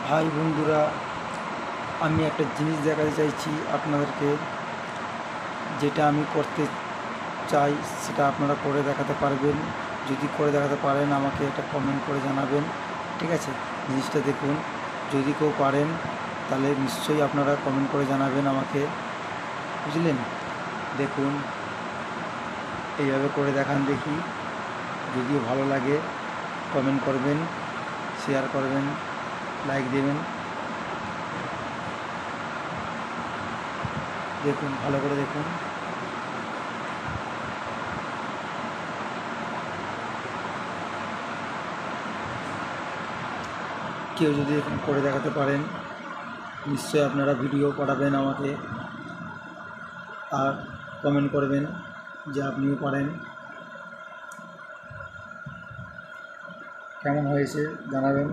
ভাই বন্ধুরা, আমি একটা জিনিস দেখাতে চাইছি আপনাদেরকে। যেটা আমি করতে চাই সেটা আপনারা করে দেখাতে পারবেন। যদি করে দেখাতে পারেন আমাকে একটা কমেন্ট করে জানাবেন, ঠিক আছে? জিনিসটা দেখুন, যদি কেউ পারেন তাহলে নিশ্চয়ই আপনারা কমেন্ট করে জানাবেন আমাকে, বুঝলেন? দেখুন, এইভাবে করে দেখান দেখি। যদিও ভালো লাগে কমেন্ট করবেন, শেয়ার করবেন, লাইক দেবেন। দেখুন, ভালো করে দেখুন। কেউ যদি এরকম করে দেখাতে পারেন নিশ্চয়ই আপনারা ভিডিও পাঠাবেন আমাকে, আর কমেন্ট করবেন যে আপনিও পারেন। কেমন হয়েছে জানাবেন।